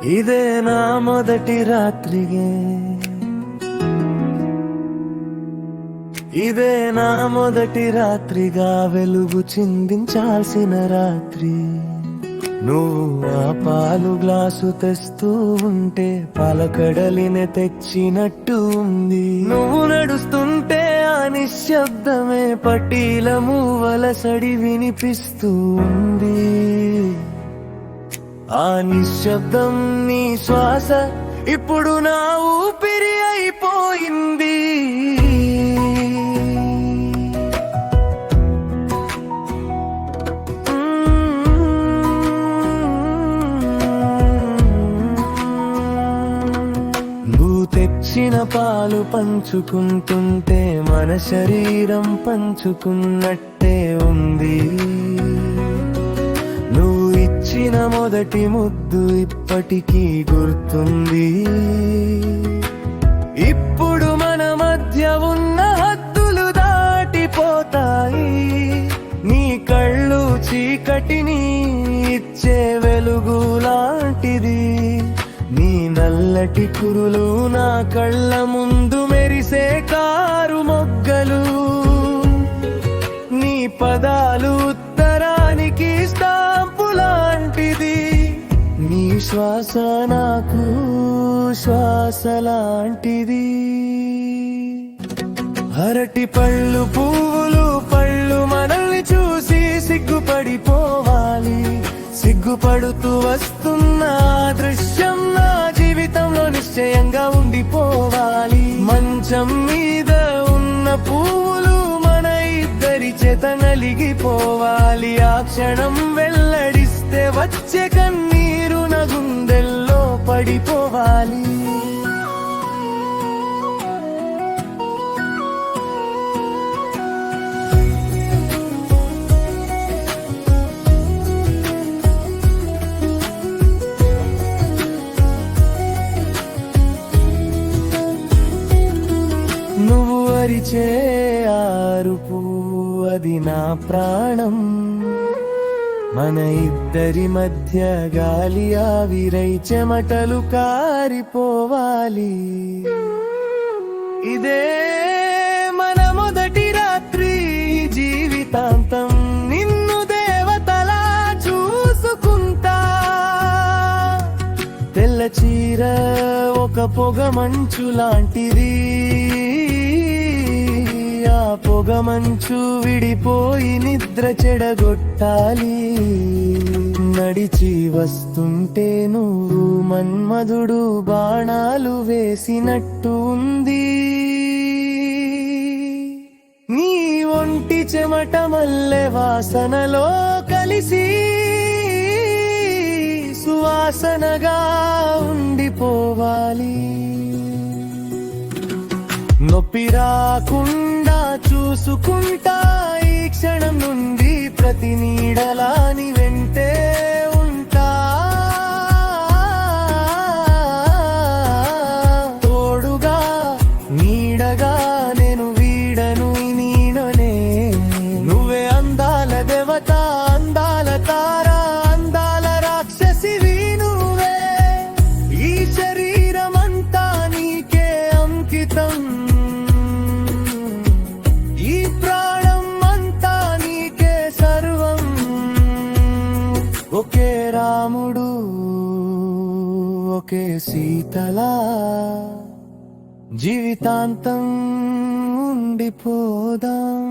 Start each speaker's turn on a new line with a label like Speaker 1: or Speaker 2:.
Speaker 1: ఇదే నా మొదటి రాత్రిగే, ఇదే నా మొదటి రాత్రిగా వెలుగు చిందించాల్సిన రాత్రి. నువ్వు ఆ పాలు గ్లాసు తెస్తూ ఉంటే పాలకడలినే తెచ్చినట్టు ఉంది. నువ్వు నడుస్తుంటే ఆ నిశ్శబ్దమే పటీల మూవల సడి వినిపిస్తూ ఉంది. ఆ నిశ్శబ్దం నీ శ్వాస ఇప్పుడు నా ఊపిరి అయిపోయింది. నువ్వు తెచ్చిన పాలు పంచుకుంటుంటే మన శరీరం పంచుకున్నట్టే ఉంది. ఇచ్చిన మొదటి ముద్దు ఇప్పటికీ గుర్తుంది. ఇప్పుడు మన మధ్య ఉన్న హద్దులు దాటిపోతాయి. నీ కళ్ళు చీకటిని ఇచ్చే వెలుగు లాంటిది. నీ నల్లటి కురులు నా కళ్ళ ముందు మెరిసే కారు మొగ్గలు. నీ పదాలు ఉత్తరానికి స్టాంపు లాంటిది. నీ శ్వాస నాకు శ్వాస లాంటిది. అరటి పళ్ళు పువ్వులు పళ్ళు మనల్ని చూసి సిగ్గుపడిపోవాలి. సిగ్గుపడుతూ వస్తున్న దృశ్యం నా జీవితంలో నిశ్చయంగా ఉండిపోవాలి. మంచం మీద ఉన్న పువ్వులు మన ఇద్దరి చేత నలిగిపోవాలి. ఆ క్షణం వెల్లడిస్తే వచ్చే కన్నీరు నా గుండెల్లో పడిపోవాలి. నువ్వు అరిచే ఆరుపు అది నా ప్రాణం. మన ఇద్దరి మధ్య గాలి ఆవిరై చెమటలు కారిపోవాలి. ఇదే మన మొదటి రాత్రి, జీవితాంతం నిన్ను దేవతలా చూసుకుంటా. తెల్ల చీర ఒక పొగ మంచు లాంటిది. ఆ పొగ మంచు విడిపోయి నిద్ర చెడగొట్టాలి. నడిచి వస్తుంటే నువ్వు మన్మధుడు బాణాలు వేసినట్టు ఉంది. నీ ఒంటి చెమట మల్లె వాసనలో కలిసి సువాసనగా ఉండిపోవాలి. నొప్పి రాకుండా చూసుకుంటా ఈ క్షణం నుండి. ప్రతి నీడలాని వెంటే ఉంటా. తోడుగా నీడగా నేను వీడను నీడనే. నువ్వే అందాల దేవత, అందాల తార, అందాల రాక్షసివి నువ్వే. ఈ శరీరమంతా నీకే అంకితం. ఒకే రాముడు ఒకే సీతలా జీవితాంతం ఉండిపోదాం.